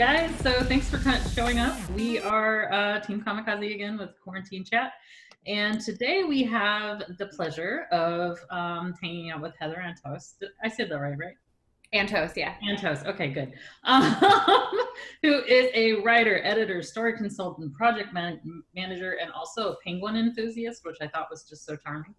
guys, so thanks for showing up. We are Team Kamikaze again with Quarantine Chat, and today we have the pleasure of hanging out with Heather Antos. I said that right? Antos, yeah. Antos, okay, good. Who is a writer, editor, story consultant, project manager, and also a penguin enthusiast, which I thought was just so charming.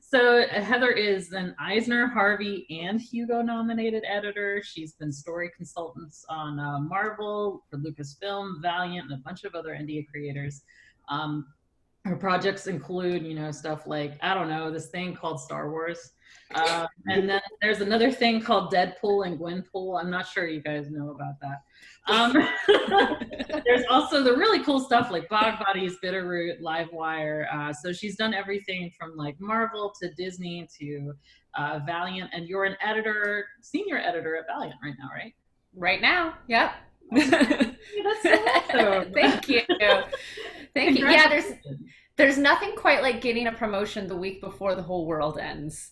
So Heather is an Eisner, Harvey, and Hugo nominated editor. She's been story consultants on Marvel, for LucasFilm, Valiant, and a bunch of other indie creators. Her projects include, stuff like, I don't know, this thing called Star Wars. And then there's another thing called Deadpool and Gwenpool. I'm not sure you guys know about that. There's also the really cool stuff like Bog Bodies, Bitterroot, Livewire. So she's done everything from like Marvel to Disney to Valiant. And you're an editor, senior editor at Valiant right now, right? Right now, yep. That's so awesome. Thank you. Thank you. Yeah, there's nothing quite like getting a promotion the week before the whole world ends.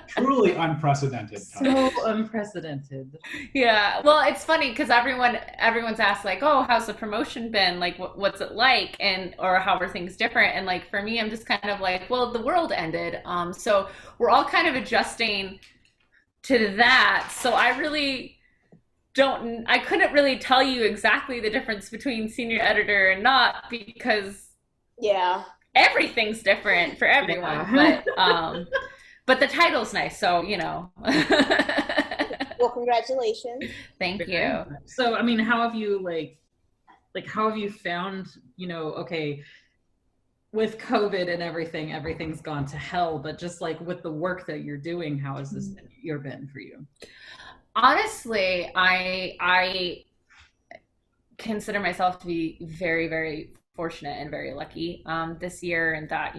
Truly unprecedented time. So unprecedented. Yeah. Well, it's funny because everyone's asked like, oh, how's the promotion been? Like, what's it like? Or how are things different? And like, for me, I'm just kind of like, well, the world ended. So we're all kind of adjusting to that. So I couldn't really tell you exactly the difference between senior editor and not, because everything's different for everyone. Yeah. But the title's nice, so Well, congratulations. Thank you. So I mean, how have you how have you found, okay, with COVID and everything's gone to hell, but just like with the work that you're doing, how has this been for you? Honestly, I consider myself to be very, very fortunate and very lucky this year, and that,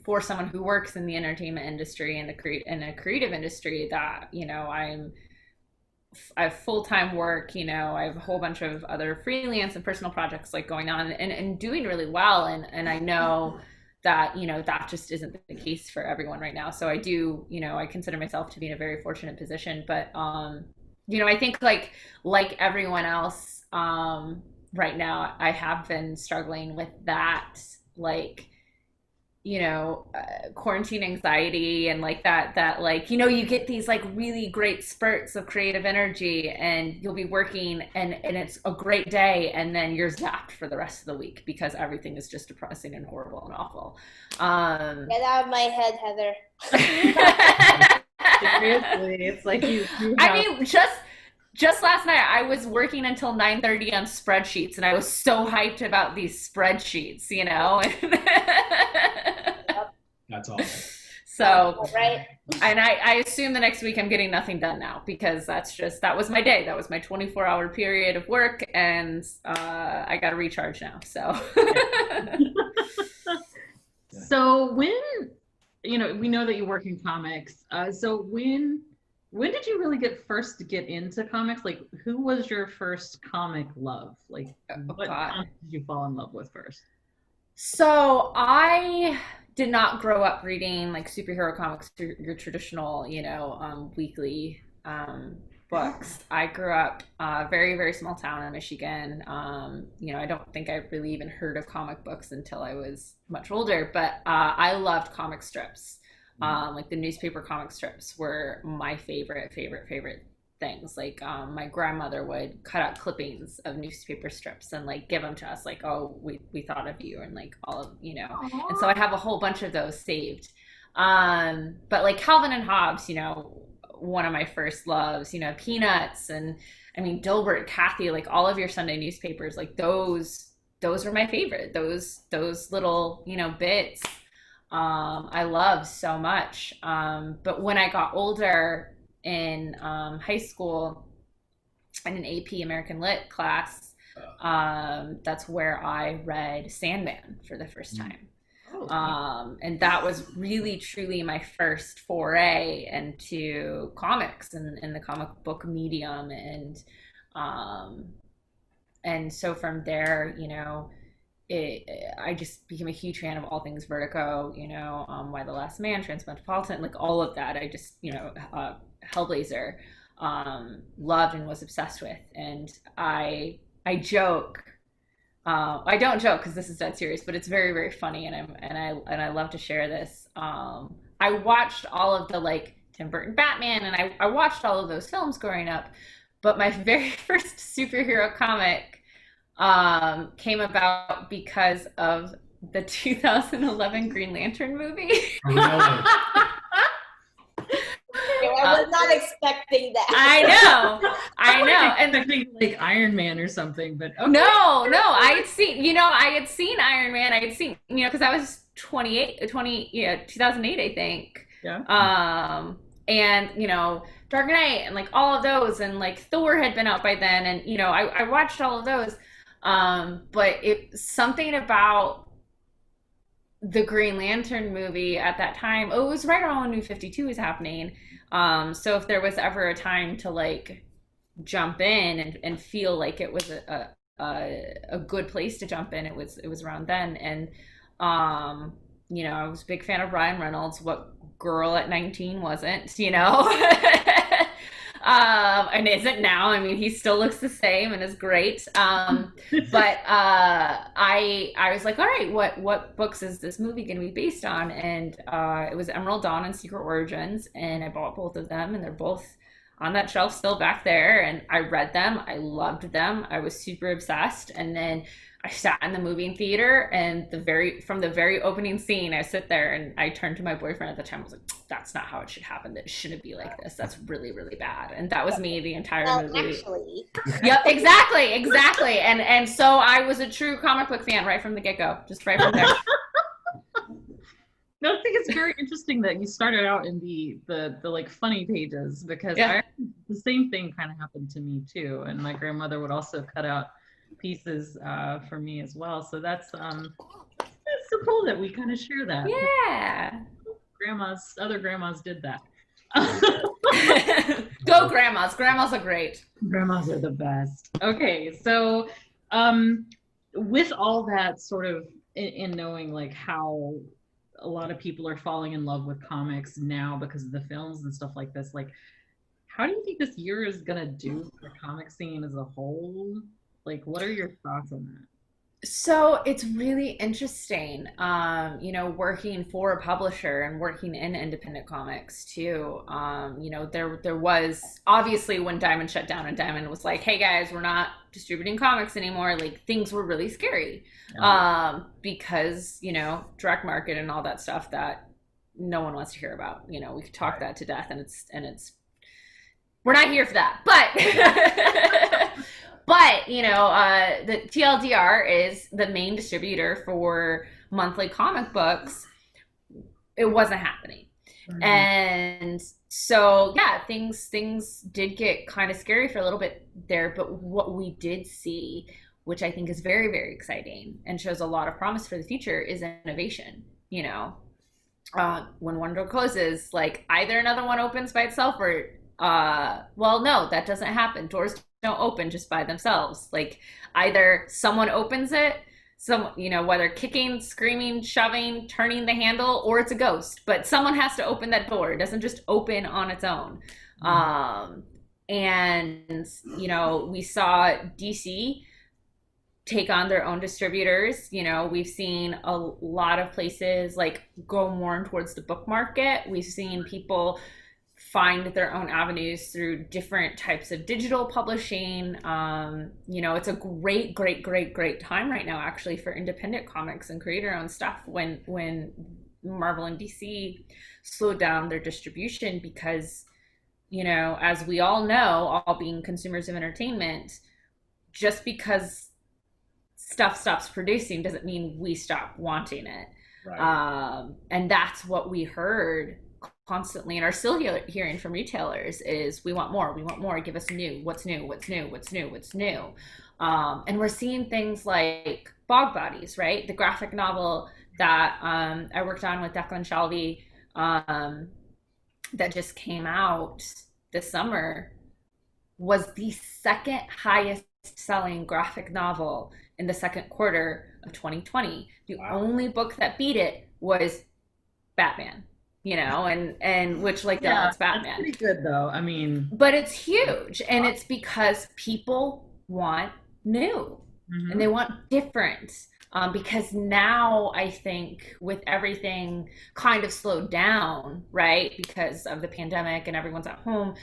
for someone who works in the entertainment industry and in a creative industry, that, I have full-time work, I have a whole bunch of other freelance and personal projects like going on and doing really well. And I know that, that just isn't the case for everyone right now. So I do, I consider myself to be in a very fortunate position, but, I think like everyone else, right now, I have been struggling with that, like, quarantine anxiety and like that like, you get these like really great spurts of creative energy and you'll be working and it's a great day, and then you're zapped for the rest of the week because everything is just depressing and horrible and awful. Get out of my head, Heather. Seriously, it's like you I mean, just last night, I was working until 9:30 on spreadsheets, and I was so hyped about these spreadsheets, That's awesome. So, right. And I assume the next week I'm getting nothing done now, because that was my day. That was my 24-hour period of work, and I got to recharge now. So, So when, we know that you work in comics. So when did you really get into comics? Like, who was your first comic love? Like, what comic did you fall in love with first? So I did not grow up reading like superhero comics, your traditional, weekly books. I grew up very, very small town in Michigan. I don't think I really even heard of comic books until I was much older, but I loved comic strips. Like the newspaper comic strips were my favorite things. Like my grandmother would cut out clippings of newspaper strips and like give them to us, like, oh, we thought of you, and like all of, and so I have a whole bunch of those saved. But like Calvin and Hobbes, one of my first loves, Peanuts, and I mean Dilbert, Kathy, like all of your Sunday newspapers, like those were my favorite. Those little, bits I love so much. But when I got older in high school in an AP American Lit class, that's where I read Sandman for the first time. And that was really truly my first foray into comics and the comic book medium, and so from there, I just became a huge fan of all things Vertigo, Why the Last Man, Transmetropolitan, like all of that. I just, Hellblazer, loved and was obsessed with. And I joke, I don't joke because this is dead serious, but it's very, very funny, and I love to share this. I watched all of the like Tim Burton Batman, and I watched all of those films growing up, but my very first superhero comic came about because of the 2011 Green Lantern movie. Really? I was not expecting that. I know. And expecting like Iron Man or something, but okay. No, I had seen Iron Man. I had seen, because I was 2008, I think. Yeah. And, Dark Knight and like all of those, and like Thor had been out by then, and I watched all of those. But something about the Green Lantern movie at that time, it was right around when New 52 was happening. So if there was ever a time to like jump in and feel like it was a good place to jump in, it was around then. And I was a big fan of Ryan Reynolds. What girl at 19 wasn't, and isn't now. I mean, he still looks the same and is great. But I was like, all right, what books is this movie going to be based on? And it was Emerald Dawn and Secret Origins, and I bought both of them, and they're both on that shelf still back there. And I read them. I loved them. I was super obsessed. And then I sat in the movie theater, and from the very opening scene, I sit there and I turned to my boyfriend at the time. I was like, that's not how it should happen. That shouldn't be like this. That's really, really bad. And that was me the entire movie. Actually. Yep, exactly. And so I was a true comic book fan right from the get-go, just right from there. No, I think it's very interesting that you started out in the like funny pages, because the same thing kind of happened to me too. And my grandmother would also cut out pieces for me as well. So that's so cool that we kind of share that. Yeah. Other grandmas did that. Go grandmas. Grandmas are great. Grandmas are the best. Okay, so with all that sort of in knowing like how a lot of people are falling in love with comics now because of the films and stuff like this, like how do you think this year is gonna do for the comic scene as a whole? Like, what are your thoughts on that? So it's really interesting, working for a publisher and working in independent comics too. There was obviously when Diamond shut down and Diamond was like, hey guys, we're not distributing comics anymore. Like things were really scary because, direct market and all that stuff that no one wants to hear about. We could talk that to death, and it's we're not here for that. But, the TLDR is the main distributor for monthly comic books. It wasn't happening. Mm-hmm. And so, things did get kind of scary for a little bit there. But what we did see, which I think is very, very exciting and shows a lot of promise for the future, is innovation. When one door closes, like either another one opens by itself or, no, that doesn't happen. Doors don't open just by themselves. Like either someone opens it, whether kicking, screaming, shoving, turning the handle, or it's a ghost, but someone has to open that door. It doesn't just open on its own. And we saw DC take on their own distributors. We've seen a lot of places like go more towards the book market. We've seen people find their own avenues through different types of digital publishing. It's a great time right now actually for independent comics and creator-owned stuff when Marvel and DC slowed down their distribution because, as we all know, all being consumers of entertainment, just because stuff stops producing doesn't mean we stop wanting it. Right. And that's what we heard constantly and are still hearing from retailers is we want more, give us what's new. And we're seeing things like Bog Bodies, right? The graphic novel that I worked on with Declan Shalvey that just came out this summer was the second highest selling graphic novel in the second quarter of 2020. The Wow. only book that beat it was Batman, you know, and which, like, Yeah, it's Batman. that's pretty good though. I mean, But it's huge, and it's because people want new and they want different. Because now I think with everything kind of slowed down, right, because of the pandemic and everyone's at home,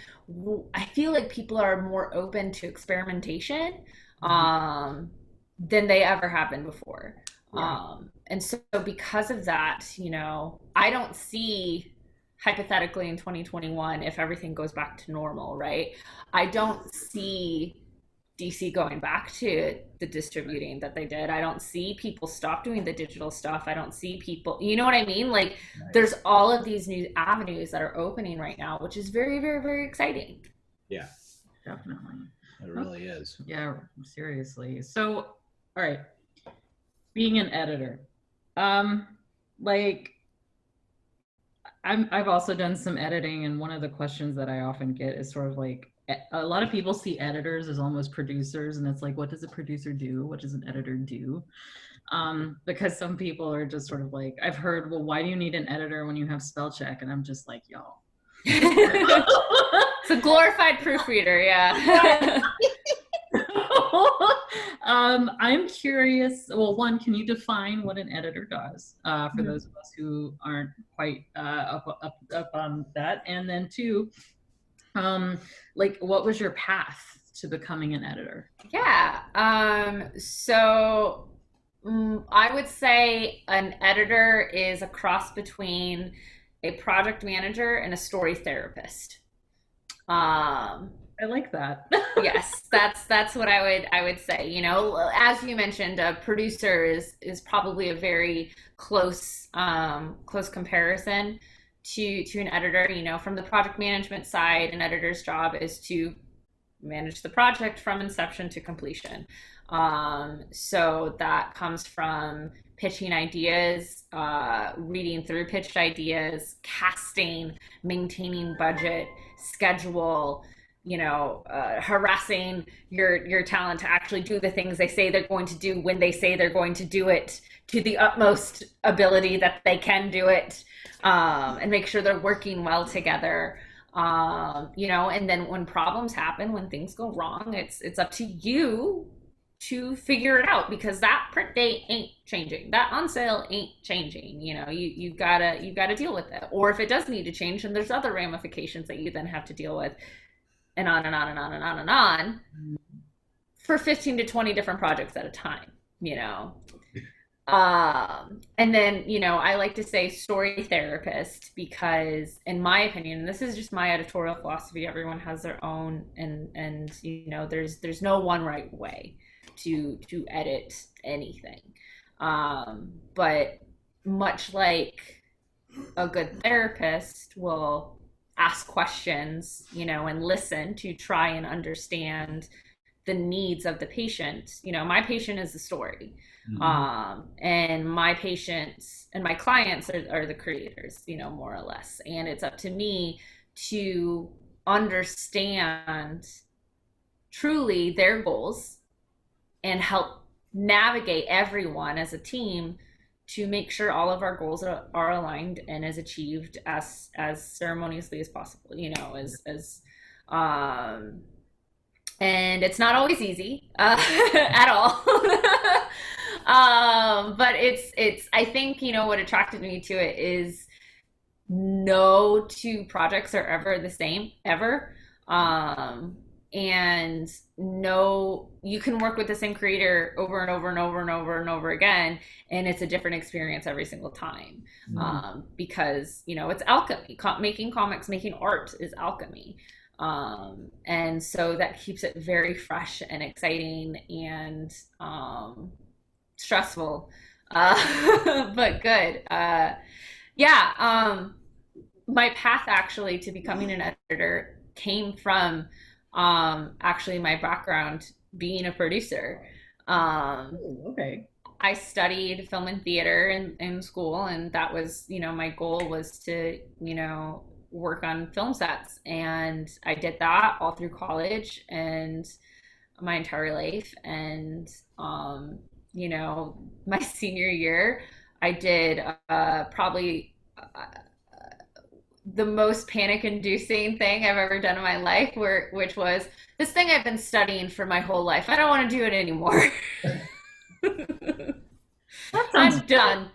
I feel like people are more open to experimentation than they ever have been before. Yeah. And so because of that, you know, I don't see, hypothetically in 2021, if everything goes back to normal, right? I don't see DC going back to the distributing that they did. I don't see people stop doing the digital stuff. I don't see people, you know what I mean? Like, there's all of these new avenues that are opening right now, which is very, very, very exciting. Yeah, definitely. it really is. Yeah, seriously. So, all right, being an editor, like, I've also done some editing, and one of the questions that I often get is sort of like, a lot of people see editors as almost producers, and it's like, what does a producer do? What does an editor do? Because some people are just sort of like, I've heard, well, why do you need an editor when you have spell check? And I'm just like, y'all. It's a glorified proofreader, yeah. I'm curious. Well, one, can you define what an editor does for those of us who aren't quite up on that? And then two, like, what was your path to becoming an editor? Yeah. So I would say an editor is a cross between a project manager and a story therapist. I like that. Yes, that's what I would say. You know, as you mentioned, a producer is probably a very close comparison to an editor. You know, from the project management side, an editor's job is to manage the project from inception to completion. So that comes from pitching ideas, reading through pitched ideas, casting, maintaining budget, schedule, you know, harassing your talent to actually do the things they say they're going to do when they say they're going to do it to the utmost ability that they can do it, and make sure they're working well together. You know, and then when problems happen, when things go wrong, it's up to you to figure it out, because that print date ain't changing, that on sale ain't changing. You know, you've gotta deal with it. Or if it does need to change, and there's other ramifications that you then have to deal with, and on and on and on and on and on, for 15 to 20 different projects at a time, you know. And then, you know, I like to say story therapist, because in my opinion, and this is just my editorial philosophy, everyone has their own, and you know, there's no one right way to edit anything. But much like a good therapist will ask questions, you know, and listen to try and understand the needs of the patient. You know, my patient is the story. And my patients and my clients are the creators, you know, more or less. And it's up to me to understand truly their goals and help navigate everyone as a team to make sure all of our goals are aligned and is achieved as ceremoniously as possible, you know, and it's not always easy at all. But it's I think, you know, what attracted me to it is no two projects are ever the same, ever. And no, you can work with the same creator over and over and over and over and over again, and it's a different experience every single time. Because, you know, it's alchemy. Making comics, making art is alchemy. And so that keeps it very fresh and exciting and stressful, but good. My path actually to becoming an editor came from actually my background being a producer. Okay. I studied film and theater in school, and that was, you know, my goal was to, you know, work on film sets, and I did that all through college and my entire life. And you know, my senior year, I did probably the most panic-inducing thing I've ever done in my life, which was this thing I've been studying for my whole life. I don't want to do it anymore. I'm done.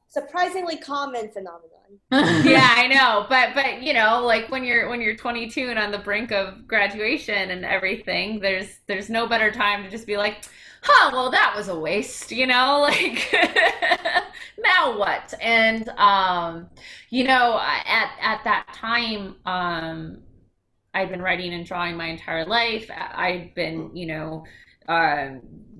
Surprisingly common phenomenon. Yeah, I know, but you know, like when you're 22 and on the brink of graduation and everything, there's no better time to just be like, huh, well that was a waste, you know, like now what? And you know, at that time, I'd been writing and drawing my entire life. I'd been, you know,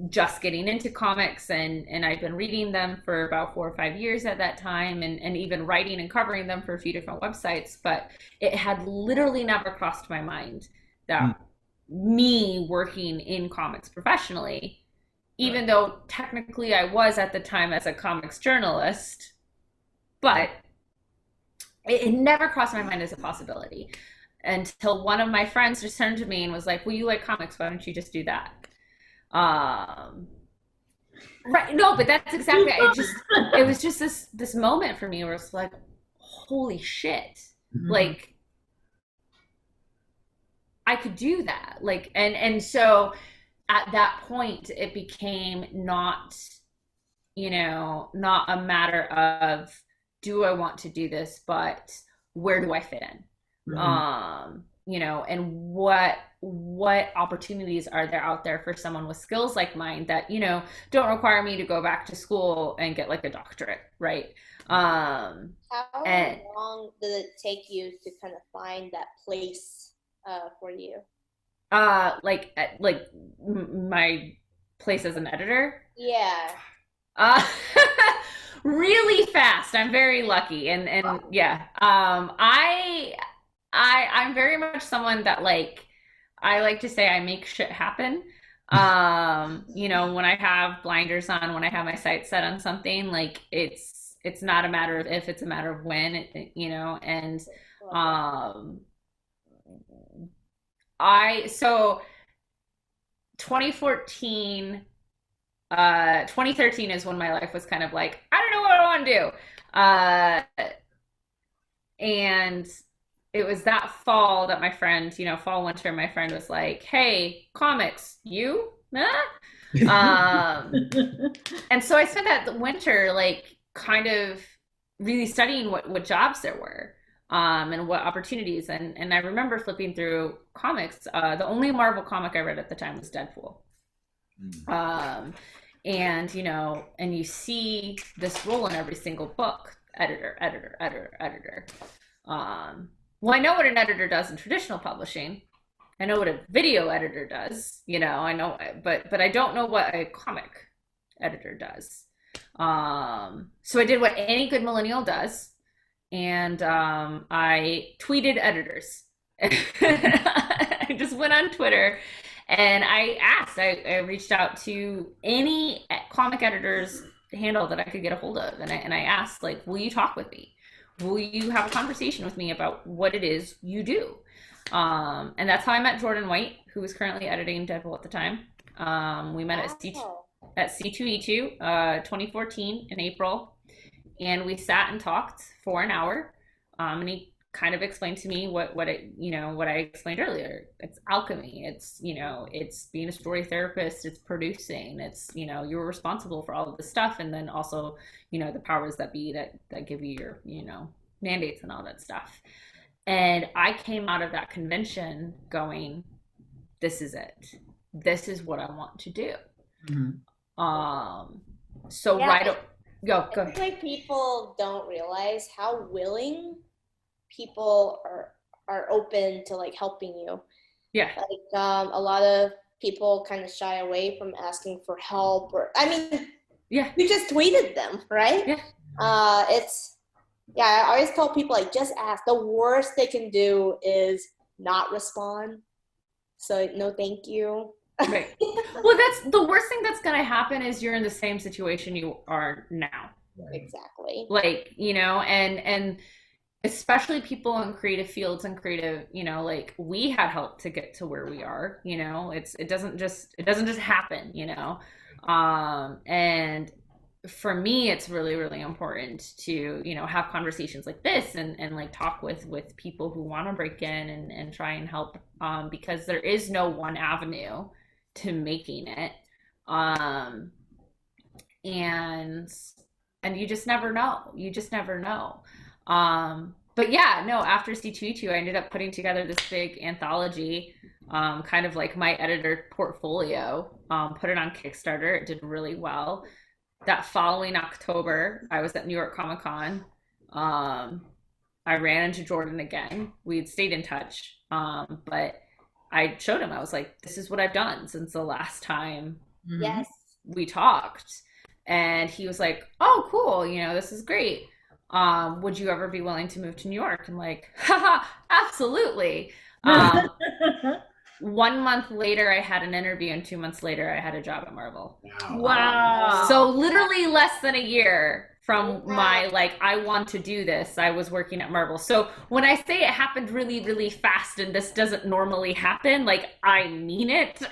just getting into comics, and I've been reading them for about 4 or 5 years at that time, and even writing and covering them for a few different websites. But it had literally never crossed my mind that me working in comics professionally, even though technically I was at the time as a comics journalist, but it never crossed my mind as a possibility until one of my friends just turned to me and was like, well, you like comics, why don't you just do that? Right, no, but that's exactly it was just this moment for me where it's like, holy shit, like I could do that, like, and so at that point it became not, you know, not a matter of do I want to do this, but where do I fit in? You know, and what opportunities are there out there for someone with skills like mine that, you know, don't require me to go back to school and get like a doctorate, right? How long did it take you to kind of find that place for you? Like my place as an editor? Yeah. Really fast. I'm very lucky, and yeah. I'm very much someone that, like, I like to say I make shit happen. You know, when I have blinders on, when I have my sights set on something, like it's not a matter of if, it's a matter of when, you know, and so 2014, 2013 is when my life was kind of like, I don't know what I want to do. And it was that fall that my friend, you know, fall, winter, my friend was like, hey, comics, you? Huh? And so I spent that winter, like, kind of really studying what jobs there were, and what opportunities. And I remember flipping through comics. The only Marvel comic I read at the time was Deadpool. And, you know, and you see this role in every single book, editor. Well, I know what an editor does in traditional publishing. I know what a video editor does, you know, I know, but I don't know what a comic editor does. So I did what any good millennial does, and I tweeted editors. I just went on Twitter and I reached out to any comic editor's handle that I could get a hold of, and I asked, like, will you talk with me? Will you have a conversation with me about what it is you do? And that's how I met Jordan White, who was currently editing Deadpool at the time. We met at C2E2, 2014 in April, and we sat and talked for an hour. And he kind of explained to me what I explained earlier. It's alchemy. It's, you know, it's being a story therapist. It's producing. It's, you know, you're responsible for all of this stuff, and then also, you know, the powers that be that give you your, you know, mandates and all that stuff. And I came out of that convention going, this is it. This is what I want to do. So yeah, go. I think like people don't realize how willing people are open to like helping you. Yeah. Like a lot of people kind of shy away from asking for help, or I mean, yeah, you just tweeted them, right? Yeah. I always tell people, like, just ask. The worst they can do is not respond. So no, thank you. Right. Well, that's the worst thing that's gonna happen is you're in the same situation you are now. Exactly. Like, you know, and especially people in creative fields and creative, you know, like we had help to get to where we are, you know. It doesn't just happen, you know. And for me it's really, really important to, you know, have conversations like this and like talk with people who want to break in and try and help, because there is no one avenue to making it. And you just never know. You just never know. But yeah, no, after C2E2, I ended up putting together this big anthology, kind of like my editor portfolio, put it on Kickstarter. It did really well. That following October, I was at New York Comic Con. I ran into Jordan again. We had stayed in touch. But I showed him, I was like, this is what I've done since the last time Yes. we talked. And he was like, oh, cool, you know, this is great. Would you ever be willing to move to New York? I'm like, haha, absolutely. 1 month later, I had an interview, and 2 months later, I had a job at Marvel. Wow. So literally less than a year from my, like, I want to do this, I was working at Marvel. So when I say it happened really, really fast and this doesn't normally happen, like, I mean it.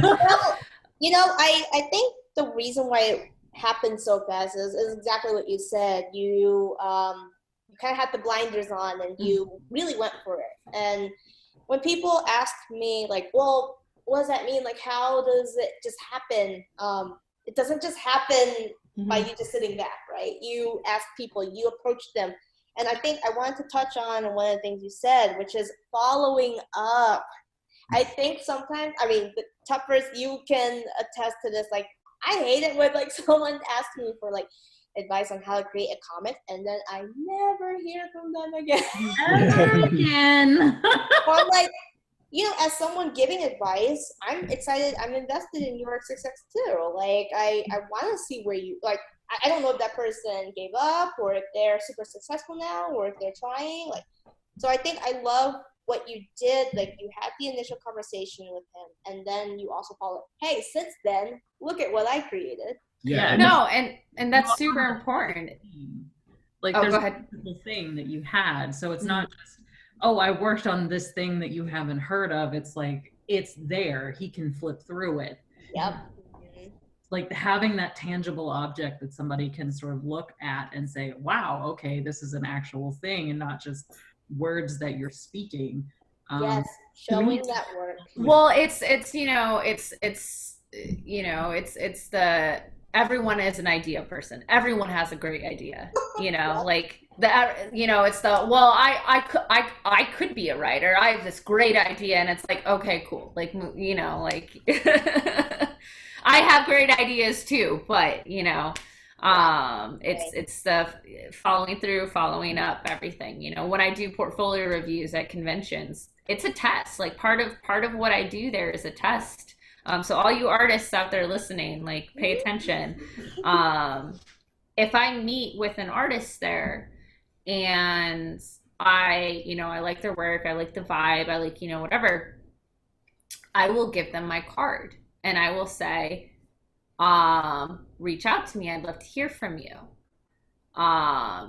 Well, you know, I think the reason why it happened so fast is exactly what you said. You kind of had the blinders on and you really went for it. And when people ask me, like, well, what does that mean? Like, how does it just happen? It doesn't just happen by you just sitting back, right? You ask people, you approach them. And I think I wanted to touch on one of the things you said, which is following up. I think sometimes, I mean, the toughest, you can attest to this, like, I hate it when, like, someone asks me for, like, advice on how to create a comic, and then I never hear from them again. Ever again. Or, like, you know, as someone giving advice, I'm excited, I'm invested in your success too. Like, I want to see where you, like, I don't know if that person gave up or if they're super successful now or if they're trying. Like, so I think I love what you did. Like, you had the initial conversation with him, and then you also followed, hey, since then, look at what I created. Yeah. No, and that's super important. Like, Oh, there's go ahead. a thing that you had. So it's not just, oh, I worked on this thing that you haven't heard of. It's like, it's there. He can flip through it. Yep. Like, having that tangible object that somebody can sort of look at and say, wow, okay, this is an actual thing and not just words that you're speaking. Yes, showing that work. Well, it's you know, it's you know, it's the, everyone is an idea person. Everyone has a great idea, you know, like that, you know, it's the, well, I could be a writer. I have this great idea, and it's like, okay, cool. Like, you know, like I have great ideas too, but you know, it's the following through, following up, everything. You know, when I do portfolio reviews at conventions, it's a test. Like, part of what I do there is a test. So all you artists out there listening, like, pay attention. If I meet with an artist there and I, you know, I like their work, I like the vibe, I like, you know, whatever, I will give them my card and I will say, reach out to me. I'd love to hear from you.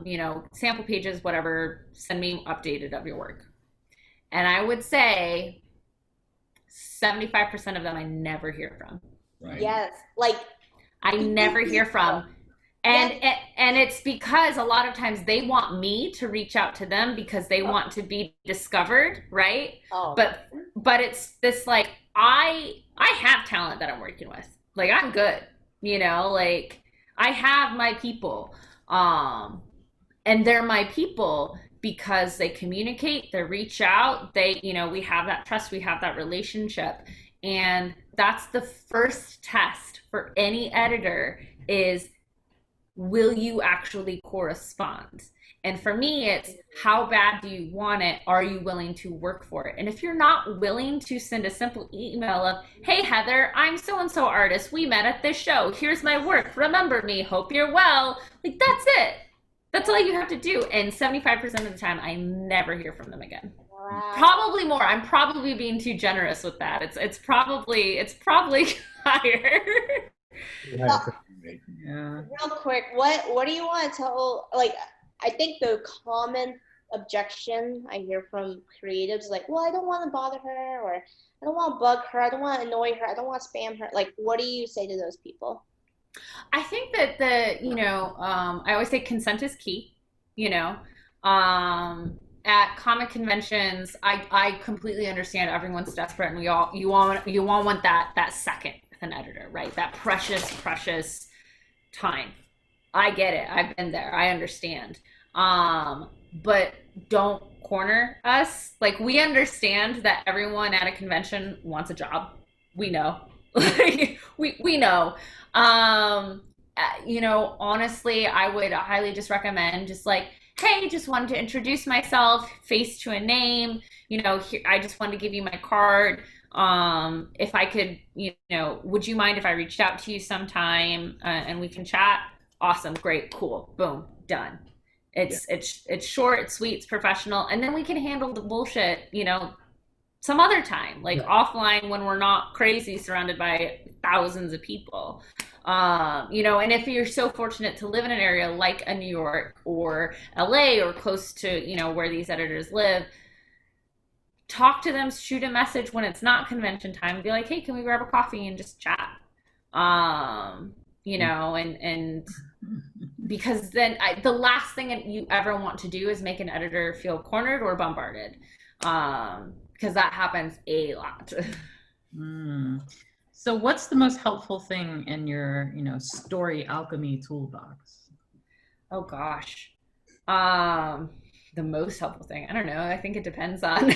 You know, sample pages, whatever, send me updated of your work. And I would say 75% of them I never hear from. Right. Yes, like, I never hear from. And it's because a lot of times they want me to reach out to them because they want to be discovered, right? oh, But it's this, like, I have talent that I'm working with. Like, I'm good, you know, like, I have my people. And they're my people because they communicate, they reach out, they, you know, we have that trust, we have that relationship. And that's the first test for any editor is, will you actually correspond? And for me, it's, how bad do you want it? Are you willing to work for it? And if you're not willing to send a simple email of, hey, Heather, I'm so-and-so artist. We met at this show. Here's my work. Remember me. Hope you're well. Like, that's it. That's all you have to do. And 75% of the time, I never hear from them again. wow. Probably more. I'm probably being too generous with that. It's probably higher. Yeah. Real quick, what do you want to tell? Like, I think the common objection I hear from creatives, like, well, I don't want to bother her, or I don't want to bug her, I don't want to annoy her, I don't want to spam her. Like, what do you say to those people? I think that I always say consent is key, you know. At comic conventions, I completely understand everyone's desperate, and you all want that second with an editor, right? That precious time. I get it. I've been there. I understand. But don't corner us. Like, we understand that everyone at a convention wants a job. We know. we know. Honestly, I would highly just recommend just like, hey, just wanted to introduce myself, face to a name. Here, I just wanted to give you my card. If I could, would you mind if I reached out to you sometime and we can chat? Awesome, great, cool, boom, done. It's short, it's sweet, it's professional, and then we can handle the bullshit, some other time, like offline, when we're not crazy surrounded by thousands of people. And if you're so fortunate to live in an area like a New York or LA or close to, where these editors live, talk to them, shoot a message when it's not convention time, and be like, hey, can we grab a coffee and just chat? And because then the last thing you ever want to do is make an editor feel cornered or bombarded. Because that happens a lot. So what's the most helpful thing in your, story alchemy toolbox? Oh gosh. The most helpful thing, I don't know. I think it depends on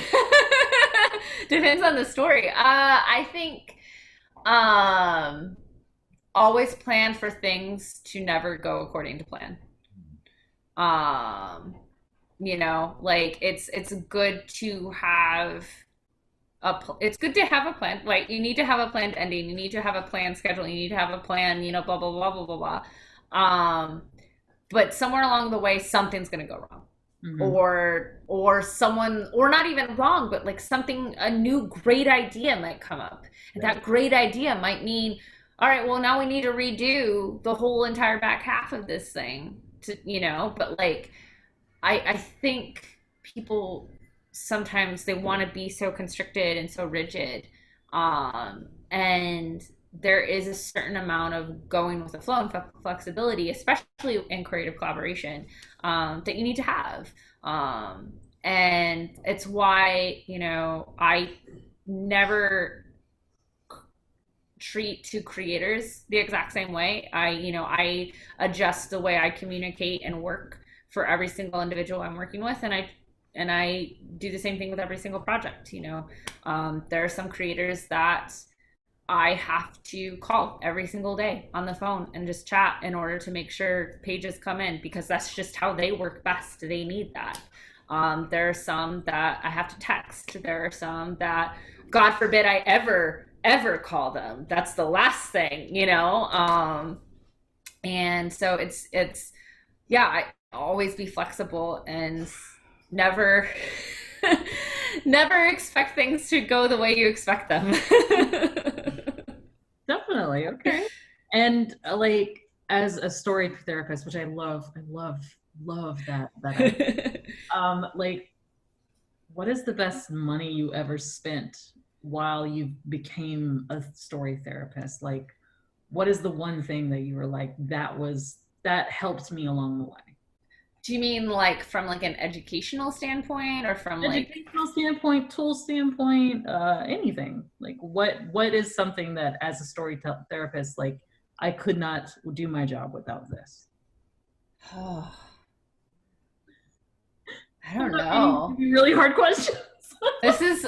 depends on the story. I think always plan for things to never go according to plan. Like it's good to have it's good to have a plan. Like, you need to have a planned ending, you need to have a planned schedule, you need to have a plan, blah blah blah blah blah blah. But somewhere along the way, something's gonna go wrong. Or someone, or not even wrong, but like a new great idea might come up. And that great idea might mean, all right, well, now we need to redo the whole entire back half of this thing but like, I think people sometimes they want to be so constricted and so rigid. And there is a certain amount of going with the flow and flexibility, especially in creative collaboration, that you need to have. And it's why, I never treat two creators the exact same way. I adjust the way I communicate and work for every single individual I'm working with, and I do the same thing with every single project. There are some creators that I have to call every single day on the phone and just chat in order to make sure pages come in, because that's just how they work best. They need that. There are some that I have to text. There are some that, God forbid, I ever call them. That's the last thing, and so it's I always be flexible and never expect things to go the way you expect them. Definitely. Okay. And like, as a story therapist, which I love that like, what is the best money you ever spent while you became a story therapist? Like, what is the one thing that you were like, that helped me along the way? Do you mean like from like an educational standpoint, or from like educational standpoint, tool standpoint, anything? Like, what is something that, as a story therapist, like, I could not do my job without this? I don't know. Really hard questions. This is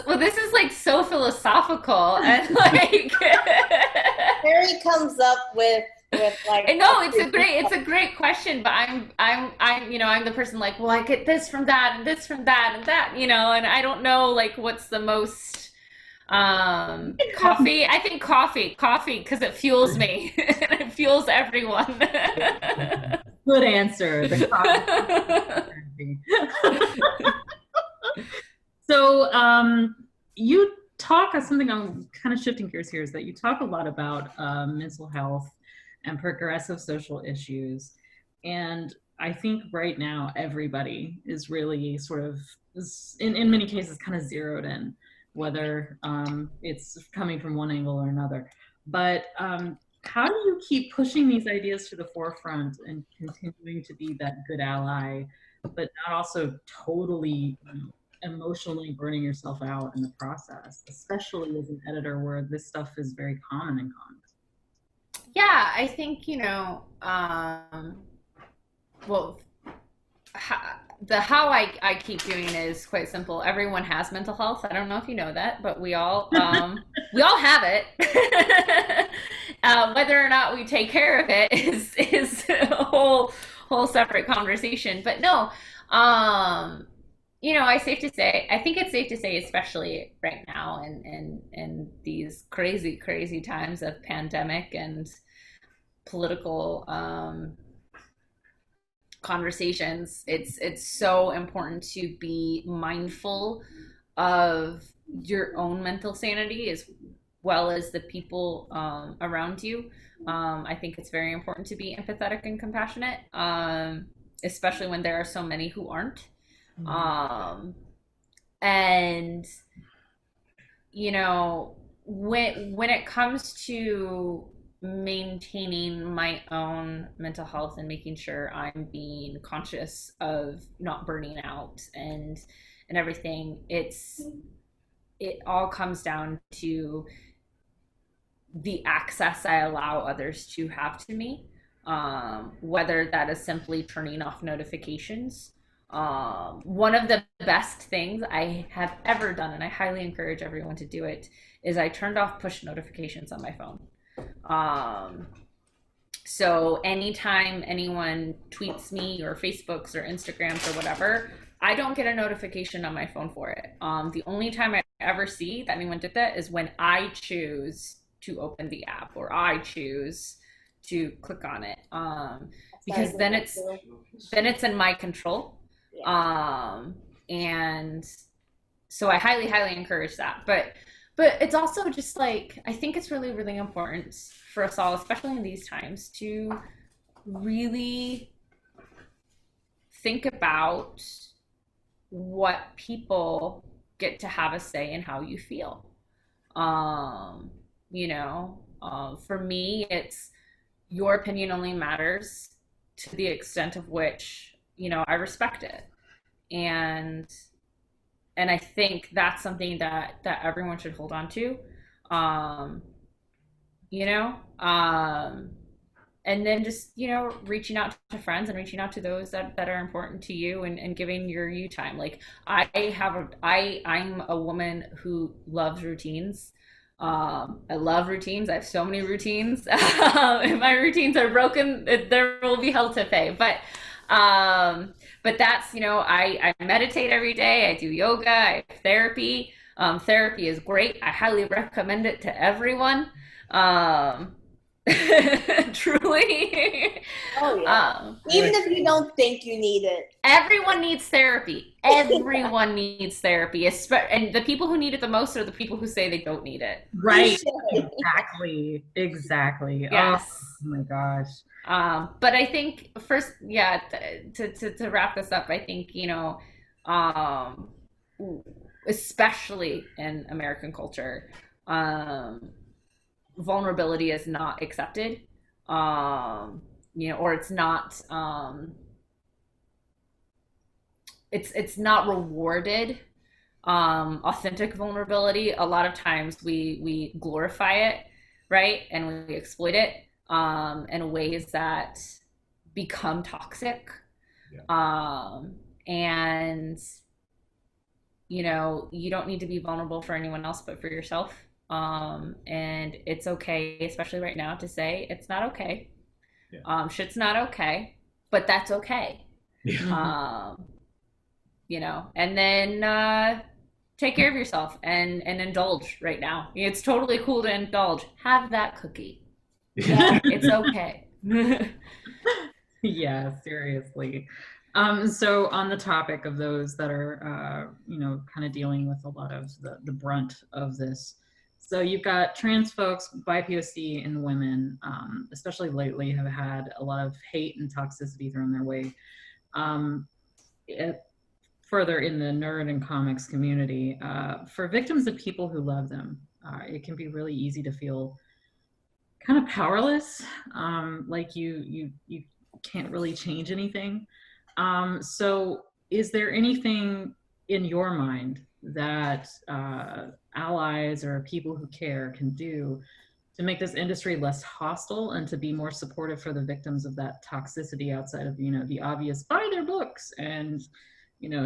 like so philosophical, and like Harry comes up with like, no, it's a great question, but I'm the person like, well, I get this from that and this from that and that, and I don't know like what's the most coffee. I think coffee because it fuels me and it fuels everyone. Good answer. The coffee. So you talk something, I'm kind of shifting gears here, is that you talk a lot about mental health and progressive social issues. And I think right now everybody is really sort of, in many cases, kind of zeroed in, whether it's coming from one angle or another. But how do you keep pushing these ideas to the forefront and continuing to be that good ally, but not also totally emotionally burning yourself out in the process, especially as an editor where this stuff is very common in comics? Yeah, I think, well, how I keep doing it is quite simple. Everyone has mental health. I don't know if you know that, but we all have it. Whether or not we take care of it is a whole separate conversation. But no, I think it's safe to say, especially right now and these crazy times of pandemic and political conversations, it's so important to be mindful of your own mental sanity as well as the people around you. I think it's very important to be empathetic and compassionate, especially when there are so many who aren't. And when it comes to maintaining my own mental health and making sure I'm being conscious of not burning out and everything, it all comes down to the access I allow others to have to me, whether that is simply turning off notifications. One of the best things I have ever done, and I highly encourage everyone to do it, is I turned off push notifications on my phone. So anytime anyone tweets me or Facebooks or Instagrams or whatever, I don't get a notification on my phone for it. The only time I ever see that anyone did that is when I choose to open the app or I choose to click on it. Because then it's in my control. And so I highly encourage that. But it's also just like, I think it's really, really important for us all, especially in these times, to really think about what people get to have a say in how you feel. For me, it's your opinion only matters to the extent of which, I respect it. And I think that's something that everyone should hold on to. And then just, reaching out to friends and reaching out to those that are important to you and giving your you time. Like I'm a woman who loves routines. I love routines. I have so many routines. If my routines are broken, there will be hell to pay. But that's, I meditate every day. I do yoga. I have therapy. Therapy is great. I highly recommend it to everyone. Truly. Oh yeah. Even if you don't think you need it. Everyone needs therapy. Everyone needs therapy. And the people who need it the most are the people who say they don't need it. Right. Exactly. Yes. Oh my gosh. But I think first, to wrap this up, I think, especially in American culture, vulnerability is not accepted, or it's not, it's not rewarded. Authentic vulnerability, a lot of times we glorify it, right? And we exploit it in ways that become toxic. And you don't need to be vulnerable for anyone else but for yourself. And it's okay, especially right now, to say it's not okay. Shit's not okay, but that's okay. And then take care of yourself and indulge right now. It's totally cool to indulge. Have that cookie. Yeah, it's okay. Yeah, seriously. So on the topic of those that are, kind of dealing with a lot of the brunt of this So you've got trans folks, BIPOC, and women, especially lately, have had a lot of hate and toxicity thrown their way. Further in the nerd and comics community, for victims of people who love them, it can be really easy to feel kind of powerless, like you can't really change anything. So is there anything in your mind that allies or people who care can do to make this industry less hostile and to be more supportive for the victims of that toxicity outside of, the obvious buy their books and,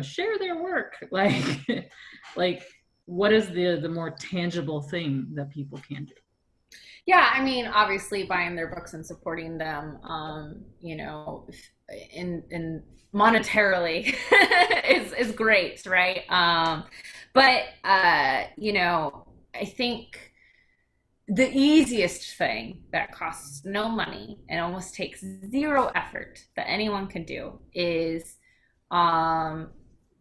share their work? Like what is the more tangible thing that people can do? Yeah, I mean, obviously buying their books and supporting them, in monetarily is great, right? But I think the easiest thing that costs no money and almost takes zero effort that anyone can do is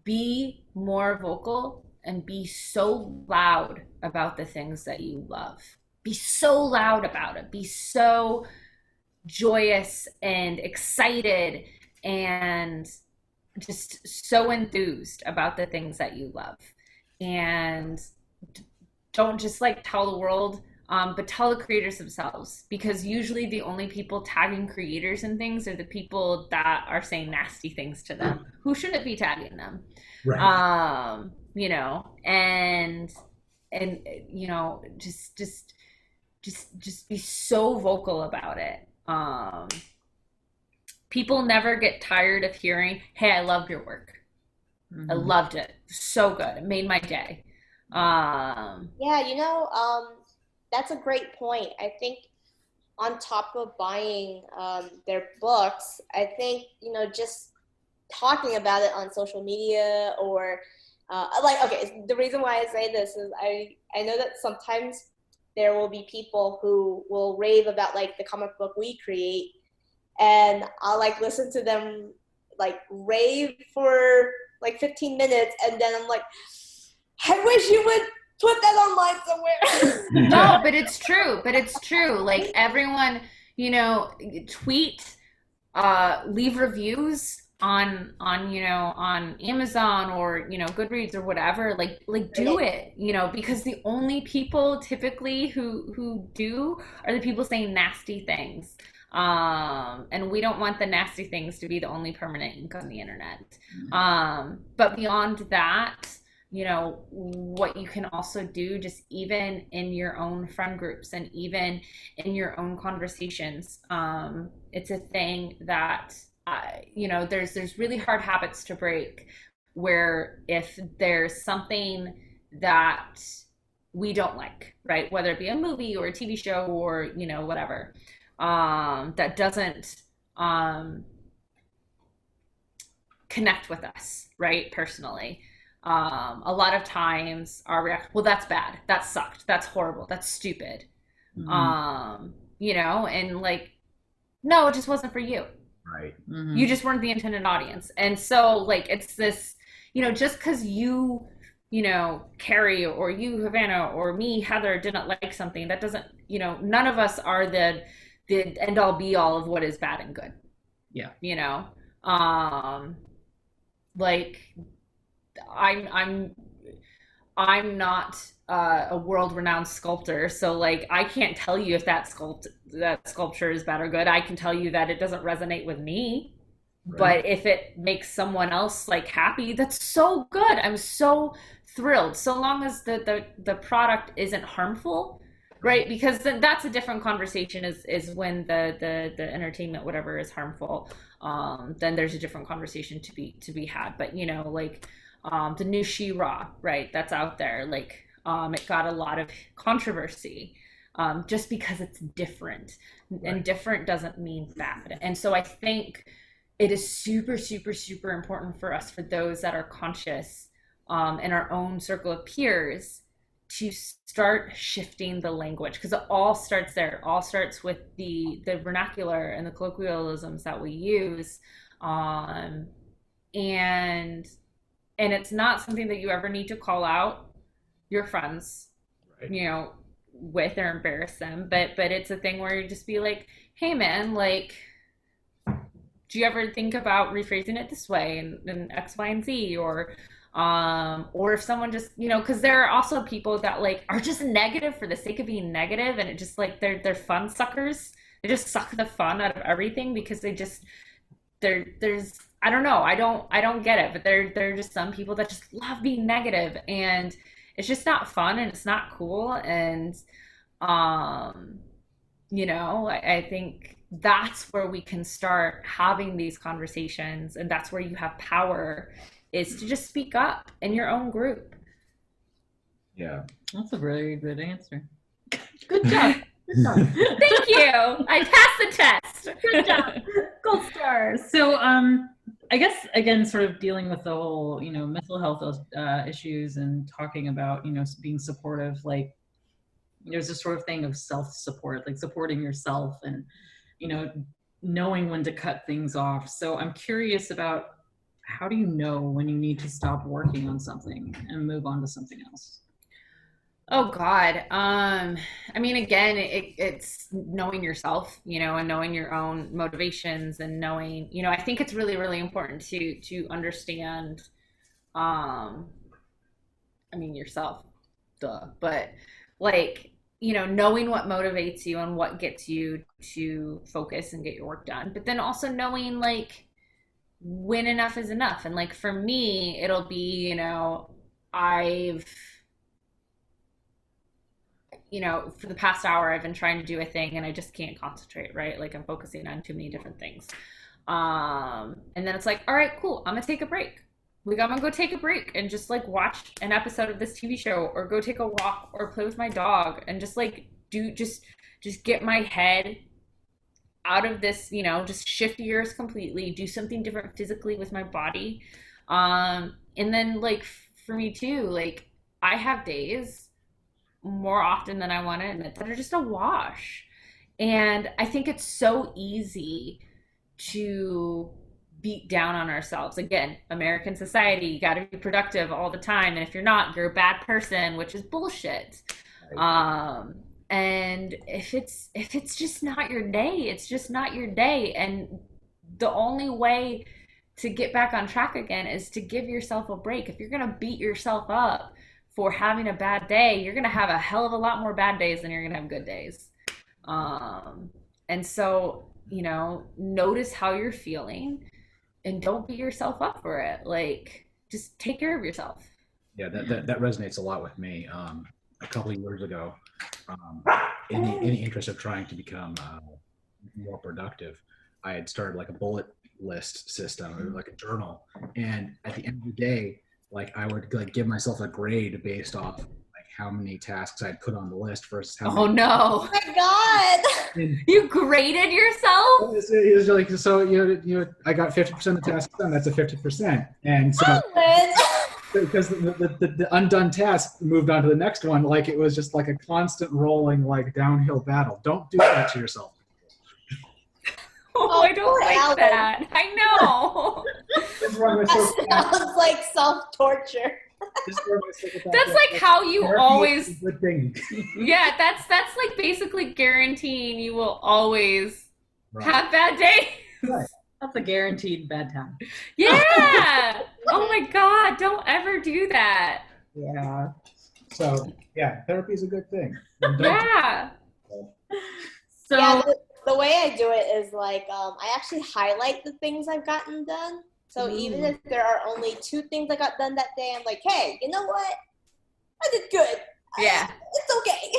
be more vocal and be so loud about the things that you love. Be so loud about it. Be so joyous and excited and just so enthused about the things that you love. And don't just tell the world, but tell the creators themselves, because usually the only people tagging creators and things are the people that are saying nasty things to them who shouldn't be tagging them. Right. And just be so vocal about it. People never get tired of hearing, hey, I loved your work. I loved it. So good. It made my day. That's a great point. I think on top of buying their books, I think, just talking about it on social media or the reason why I say this is I know that sometimes there will be people who will rave about the comic book we create, and I'll listen to them rave for 15 minutes, and then I'm like, I wish you would put that online somewhere. No, but it's true. Everyone, tweet, leave reviews on Amazon or Goodreads or whatever. Do it, because the only people typically who do are the people saying nasty things. And we don't want the nasty things to be the only permanent ink on the internet. But beyond that, what you can also do, just even in your own friend groups and even in your own conversations, it's a thing that there's really hard habits to break, where if there's something that we don't like, right, whether it be a movie or a TV show or whatever, that doesn't connect with us, right, personally, a lot of times our reaction, well, that's bad, that sucked, that's horrible, that's stupid. And no, it just wasn't for you. Right. You just weren't the intended audience. And so it's this, just because you Carrie or you, Havana, or me, Heather, didn't like something, that doesn't, none of us are the end all be all of what is bad and good. Yeah. I'm not a world-renowned sculptor, so I can't tell you if that sculpture is bad or good. I can tell you that it doesn't resonate with me. Right. But if it makes someone else happy, that's so good. I'm so thrilled, so long as the product isn't harmful, right? Because then that's a different conversation. Is when the entertainment whatever is harmful, then there's a different conversation to be had. But the new She-Ra, right, that's out there, it got a lot of controversy, just because it's different. Right. And different doesn't mean bad. And so I think it is super, super, super important for us, for those that are conscious, in our own circle of peers, to start shifting the language, because it all starts there. It all starts with the vernacular and the colloquialisms that we use, and it's not something that you ever need to call out your friends, right, with or embarrass them, but it's a thing where you just be like, hey man, like, do you ever think about rephrasing it this way and X, Y, and Z? Or if someone just, you know, because there are also people that like are just negative for the sake of being negative, and it just like they're fun suckers. They just suck the fun out of everything because they just there's I don't know, I don't get it, but there are just some people that just love being negative, and it's just not fun and it's not cool. And um you know, I think that's where we can start having these conversations, and that's where you have power, is to just speak up in your own group. Yeah. That's a very good answer. Good job. Good job. Thank you. I passed the test. Good job. Gold stars. So, I guess again, sort of dealing with the whole, you know, mental health issues and talking about, you know, being supportive. Like, there's this sort of thing of self-support, like supporting yourself, and, you know, knowing when to cut things off. So, I'm curious about, how do you know when you need to stop working on something and move on to something else? Oh God. I mean, again, it's knowing yourself, you know, and knowing your own motivations, and knowing, you know, I think it's really, really important to understand, I mean, yourself, duh, but like, you know, knowing what motivates you and what gets you to focus and get your work done, but then also knowing like when enough is enough. And like for me, it'll be, you know, for the past hour, I've been trying to do a thing and I just can't concentrate, right? Like I'm focusing on too many different things. And then it's like, all right, cool. I'm gonna take a break. Like I'm gonna go take a break and just like watch an episode of this TV show, or go take a walk, or play with my dog, and just like just get my head out of this, you know, just shift gears completely, do something different physically with my body. And then like for me too, like I have days more often than I want to admit that are just a wash. And I think it's so easy to beat down on ourselves. Again, American society, you got to be productive all the time. And if you're not, you're a bad person, which is bullshit. And if it's just not your day, it's just not your day. And the only way to get back on track again is to give yourself a break. If you're going to beat yourself up for having a bad day, you're going to have a hell of a lot more bad days than you're going to have good days. And so, you know, notice how you're feeling and don't beat yourself up for it. Like, just take care of yourself. Yeah, that resonates a lot with me. A couple of years ago, in the interest of trying to become more productive, I had started like a bullet list system, or like a journal. And at the end of the day, like I would like give myself a grade based off like how many tasks I'd put on the list versus how many. No. Oh my God. And you graded yourself? it was like, so I got 50% of the tasks done. That's a 50%. And so because the undone task moved on to the next one, like it was just like a constant rolling like downhill battle. Don't do that to yourself. I don't like Alan. That. I know. That sounds like self-torture. That's like how you always. Good thing. Yeah, that's like basically guaranteeing you will always have bad days. Right. That's a guaranteed bad time. Yeah. Oh my God! Don't ever do that. Yeah. So yeah, therapy is a good thing. Yeah. So. Yeah, the way I do it is like I actually highlight the things I've gotten done. So even if there are only 2 things I got done that day, I'm like, hey, you know what? I did good. Yeah. It's okay.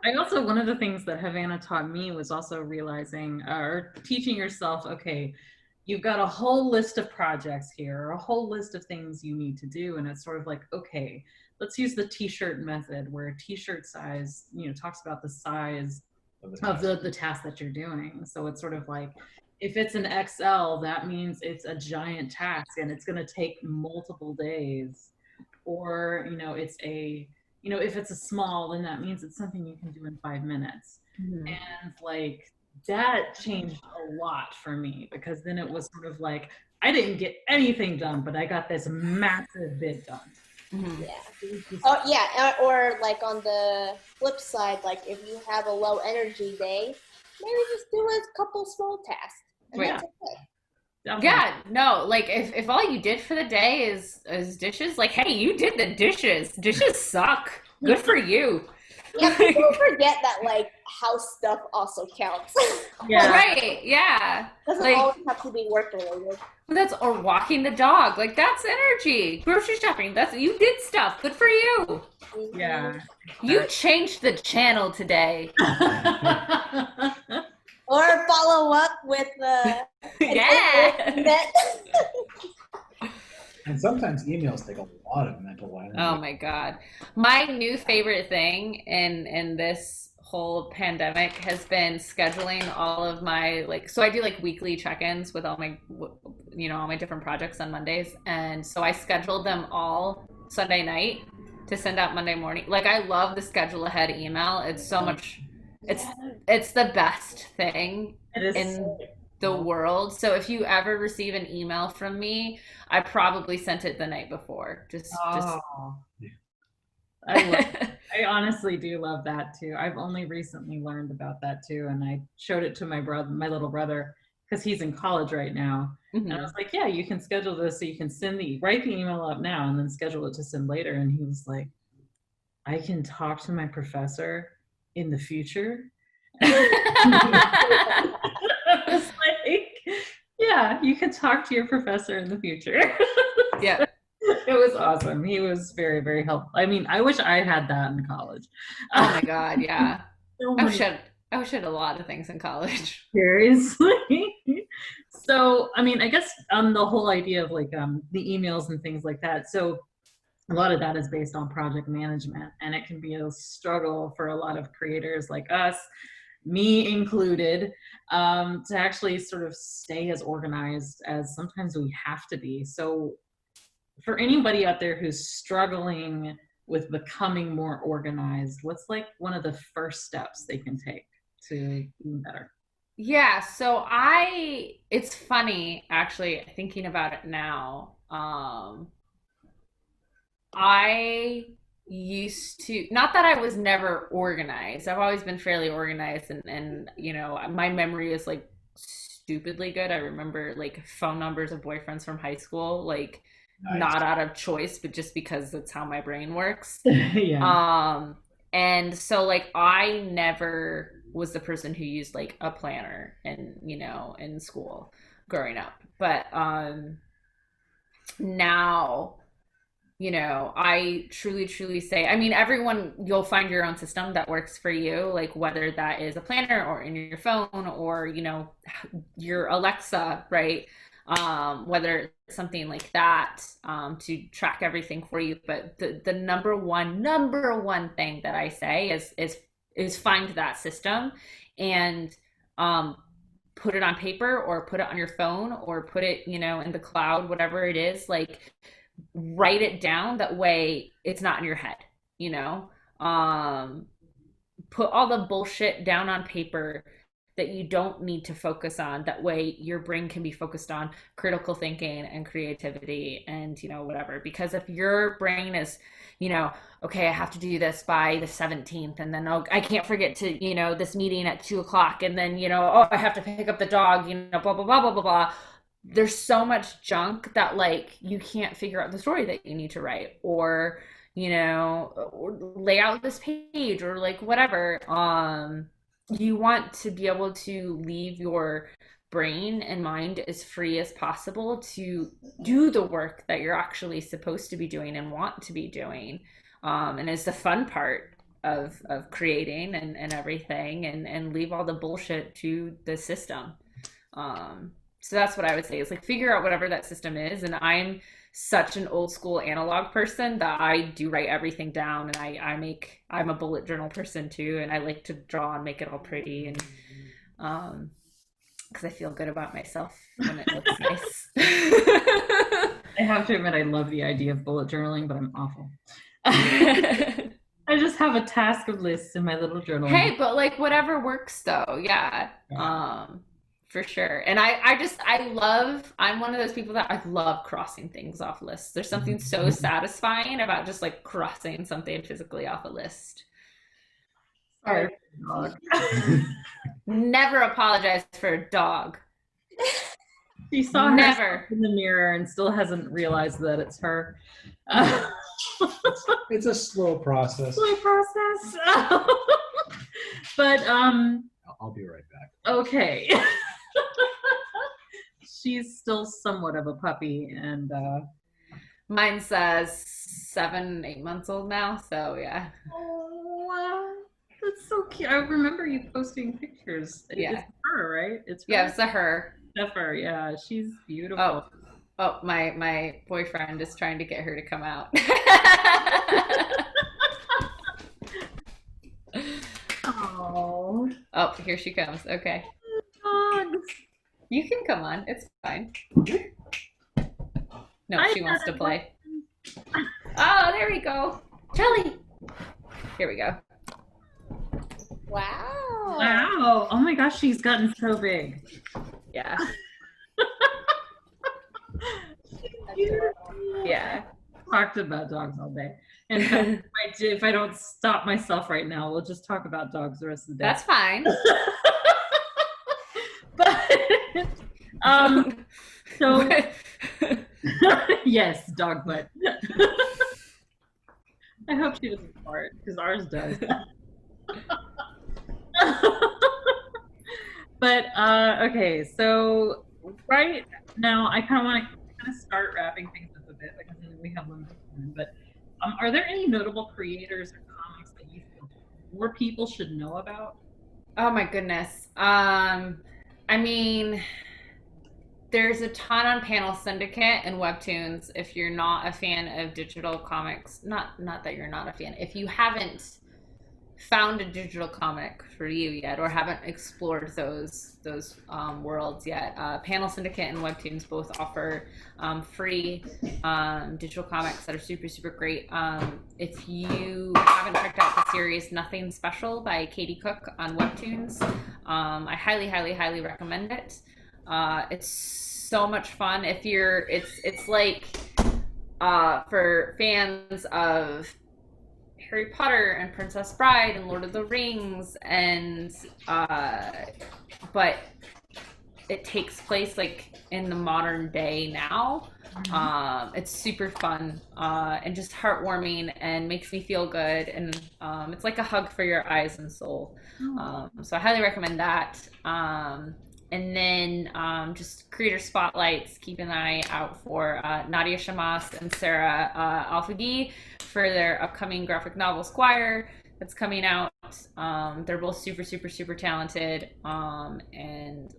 I also, one of the things that Havana taught me was also realizing or teaching yourself, okay, you've got a whole list of projects here, or a whole list of things you need to do. And it's sort of like, okay, let's use the t-shirt method, where a t-shirt size, you know, talks about the size of the task that you're doing. So it's sort of like, if it's an XL, that means it's a giant task and it's going to take multiple days. Or, you know, it's a, you know, if it's a small, then that means it's something you can do in 5 minutes. Mm-hmm. And like, that changed a lot for me, because then it was sort of like, I didn't get anything done, but I got this massive bit done. Mhm. Yeah. It was just- Oh yeah, or like on the flip side, like if you have a low energy day, maybe just do a couple small tasks, and Yeah. that's okay. definitely. Yeah, no, like if all you did for the day is dishes, like hey, you did the dishes. Dishes suck. Good for you. Yeah, people forget that like house stuff also counts. Yeah. Right, yeah. Doesn't Like always have to be work related. that's or walking the dog. Like that's energy. Grocery shopping. That's you did stuff. Good for you. Yeah. You changed the channel today. Or follow up with Yeah. And sometimes emails take a lot of mental energy. Oh my God. My new favorite thing in this whole pandemic has been scheduling all of my so I do like weekly check-ins with all my all my different projects on Mondays, and so I scheduled them all Sunday night to send out Monday morning. Like I love the schedule ahead email. It's so much it's the best thing It is in the world. So if you ever receive an email from me, I probably sent it the night before. Just I honestly do love that too. I've only recently learned about that too, and I showed it to my little brother, because he's in college right now. And I was like, yeah, you can schedule this so you can write the email up now and then schedule it to send later. And he was like, I can talk to my professor in the future. I was like, yeah, you can talk to your professor in the future. Yeah. It was awesome. He was very, very helpful. I mean, I wish I had that in college. Oh my God, yeah. So I much- wish I had a lot of things in college. Seriously. So, I mean, I guess on the whole idea of like the emails and things like that. So a lot of that is based on project management, and it can be a struggle for a lot of creators like us, me included, to actually sort of stay as organized as sometimes we have to be. So for anybody out there who's struggling with becoming more organized, what's like one of the first steps they can take to be better? Yeah, so it's funny actually thinking about it now. I used to, not that I was never organized. I've always been fairly organized, and my memory is like stupidly good. I remember like phone numbers of boyfriends from high school, like Nice. not out of choice, but just because that's how my brain works. Yeah. And so like I never was the person who used like a planner in school growing up. But now, I truly say, I mean, everyone, you'll find your own system that works for you, like whether that is a planner or in your phone or, your Alexa, right? Whether it's something like that, to track everything for you. But the number one thing that I say is find that system and put it on paper or put it on your phone or put it, in the cloud, whatever it is, like write it down. That way it's not in your head, put all the bullshit down on paper that you don't need to focus on. That way your brain can be focused on critical thinking and creativity and, whatever. Because if your brain is, okay, I have to do this by the 17th, and then I can't forget to, this meeting at 2:00, and then, I have to pick up the dog, blah, blah, blah, blah, blah, blah. There's so much junk that like you can't figure out the story that you need to write, or, or lay out this page or like whatever. You want to be able to leave your brain and mind as free as possible to do the work that you're actually supposed to be doing and want to be doing, and it's the fun part of creating and everything, and leave all the bullshit to the system. So that's what I would say, is like figure out whatever that system is. And I'm such an old school analog person that I do write everything down, and I'm a bullet journal person too, and I like to draw and make it all pretty, and because I feel good about myself when it looks nice. I have to admit, I love the idea of bullet journaling, but I'm awful. I just have a task of lists in my little journal. Hey, but like whatever works though. Yeah. For sure. And I'm one of those people that I love crossing things off lists. There's something so satisfying about just like crossing something physically off a list. Sorry, dog. Never apologize for a dog. She saw Never her in the mirror and still hasn't realized that it's her. It's a slow process. Slow process. But I'll be right back. okay. She's still somewhat of a puppy, and mine's 7-8 months old now, so yeah. oh, that's so cute. I remember you posting pictures. Yeah. It's her, right? It's her. Yeah, it's her. It's her. Yeah, she's beautiful. Oh, my boyfriend is trying to get her to come out. Oh, here she comes. Okay. dogs. You can come on. It's fine. No, she wants to play. Oh, there we go. Jelly. Here we go. Wow. Wow. Oh my gosh, she's gotten so big. Yeah. Adorable. Yeah. Talked about dogs all day. And if I don't stop myself right now, we'll just talk about dogs the rest of the day. That's fine. But so yes, dog butt. I hope she doesn't fart because ours does. But okay, so right now I kind of want to start wrapping things up a bit because we have limited time. But are there any notable creators or comics that you feel more people should know about? Oh my goodness. I mean, there's a ton on Panel Syndicate and Webtoons. If you're not a fan of digital comics, not that you're not a fan, if you haven't found a digital comic for you yet or haven't explored those worlds yet, Panel Syndicate and Webtoons both offer free digital comics that are super, super great. If you haven't checked out the series Nothing Special by Katie Cook on Webtoons, I highly, highly, highly recommend it. It's so much fun. It's like for fans of Harry Potter and Princess Bride and Lord of the Rings, and but it takes place like in the modern day now. It's super fun and just heartwarming and makes me feel good, and it's like a hug for your eyes and soul. So I highly recommend that. And then just creator spotlights, keep an eye out for Nadia Shamas and Sarah Alfaghi for their upcoming graphic novel Squire that's coming out. They're both super, super, super talented, and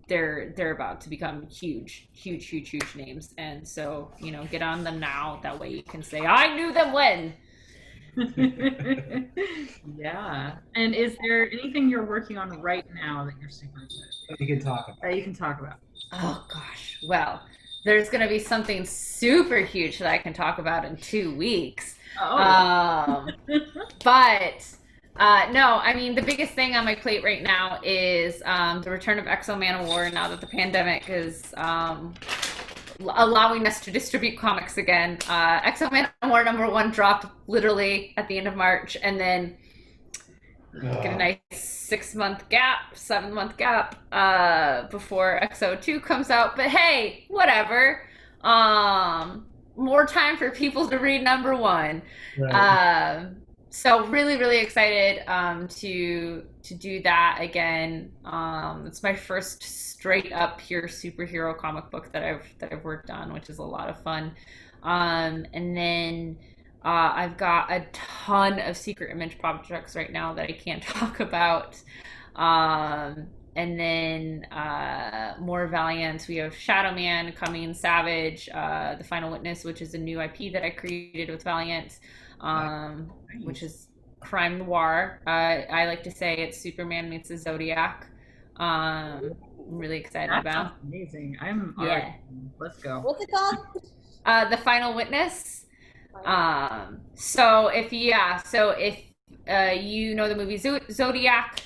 they're about to become huge, huge, huge, huge names. And so, get on them now. That way you can say, I knew them when. Yeah. And is there anything you're working on right now that you're super excited That you can talk about. that you can talk about? Oh gosh. Well, there's going to be something super huge that I can talk about in 2 weeks. Oh. But no, I mean, the biggest thing on my plate right now is the return of Exo Man of War now that the pandemic is allowing us to distribute comics again. Exo Man of War #1 dropped literally at the end of March, and then get a nice 6-month gap, 7-month gap before Exo 2 comes out. But hey, whatever. More time for people to read #1. Right. So really, really excited to do that again. It's my first straight up pure superhero comic book that I've worked on, which is a lot of fun. And then I've got a ton of Secret Image projects right now that I can't talk about. And then more Valiant. We have Shadow Man coming, Savage, The Final Witness, which is a new IP that I created with Valiant. Which is crime noir. I like to say it's Superman meets the Zodiac. I'm really excited about. Sounds amazing. I'm let's go. What's it called? The Final Witness. So if you know the movie Zodiac,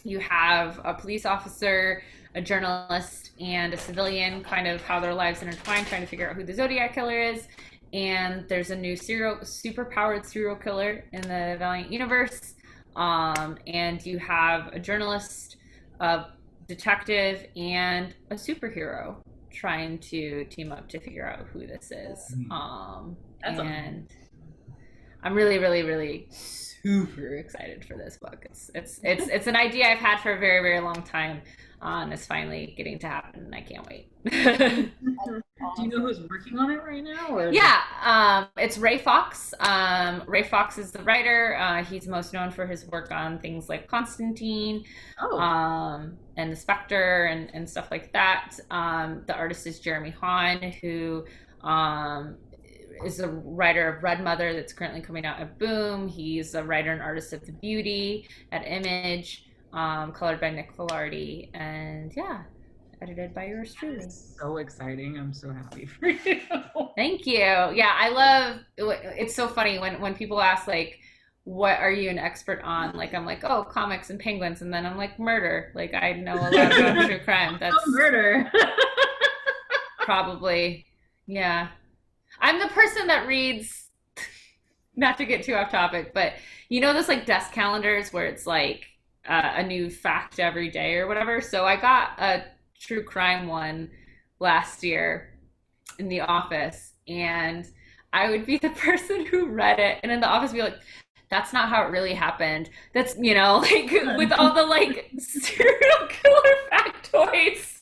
you have a police officer, a journalist, and a civilian, kind of how their lives intertwine, trying to figure out who the Zodiac Killer is. And there's a new super-powered serial killer in the Valiant universe. And you have a journalist, a detective, and a superhero trying to team up to figure out who this is. And I'm really, really, really super excied for this book. It's an idea I've had for a very, very long time, and it's finally getting to happen, and I can't wait. Do you know who's working on it right now? Or? Yeah, it's Ray Fox. Ray Fox is the writer. He's most known for his work on things like Constantine, and The Spectre, and stuff like that. The artist is Jeremy Hahn, who is a writer of Red Mother that's currently coming out at Boom. He's a writer and artist of The Beauty at Image, colored by Nick Filardi, and yeah, edited by yours truly. So exciting. I'm so happy for you. Thank you. Yeah, I love it's so funny when people ask like, what are you an expert on? Like, I'm like, oh, comics and penguins, and then I'm like, murder. Like, I know a lot about true crime. That's murder. Probably, yeah. I'm the person that reads, not to get too off topic, but you know those like desk calendars where it's like a new fact every day or whatever? So I got a true crime one last year in the office, and I would be the person who read it, and in the office be like, that's not how it really happened. That's, you know, like with all the like serial killer factoids.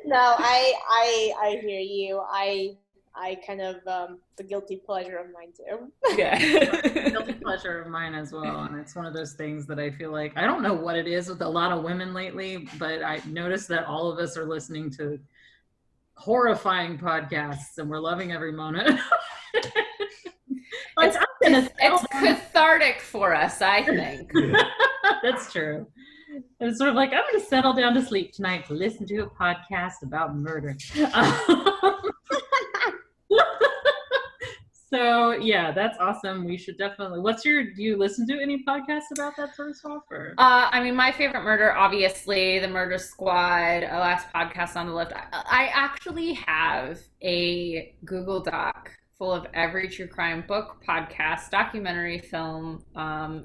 No, I hear you. I kind of the guilty pleasure of mine too. Yeah. Guilty pleasure of mine as well. And it's one of those things that I feel like, I don't know what it is with a lot of women lately, but I noticed that all of us are listening to horrifying podcasts and we're loving every moment. Like, it's cathartic for us, I think. That's true. It's sort of like, I'm going to settle down to sleep tonight to listen to a podcast about murder. So yeah, that's awesome. We should definitely, do you listen to any podcasts about that sort of stuff? Or? I mean, my favorite murder, obviously, the Murder Squad, last podcast on the list. I actually have a Google Doc full of every true crime book, podcast, documentary, film,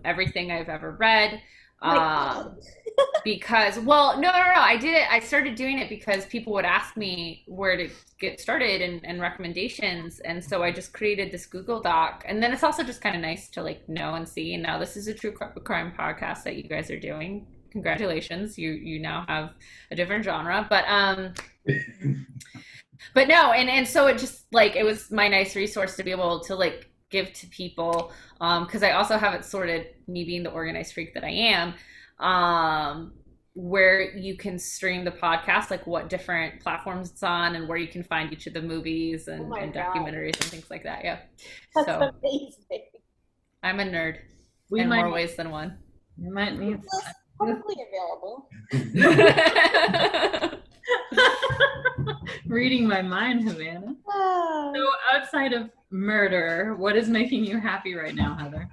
everything I've ever read. Because, well, no, I did it. I started doing it because people would ask me where to get started and recommendations. And so I just created this Google Doc. And then it's also just kind of nice to like know and see. And now this is a true crime podcast that you guys are doing. Congratulations. You now have a different genre, but no. And so it just like, it was my nice resource to be able to like give to people. Cause I also have it sorted, me being the organized freak that I am. Where you can stream the podcast, like what different platforms it's on and where you can find each of the movies and documentaries and things like that. Yeah. That's amazing. I'm a nerd in more ways than one. You might need probably available. Reading my mind, Havana. So outside of murder, what is making you happy right now, Heather?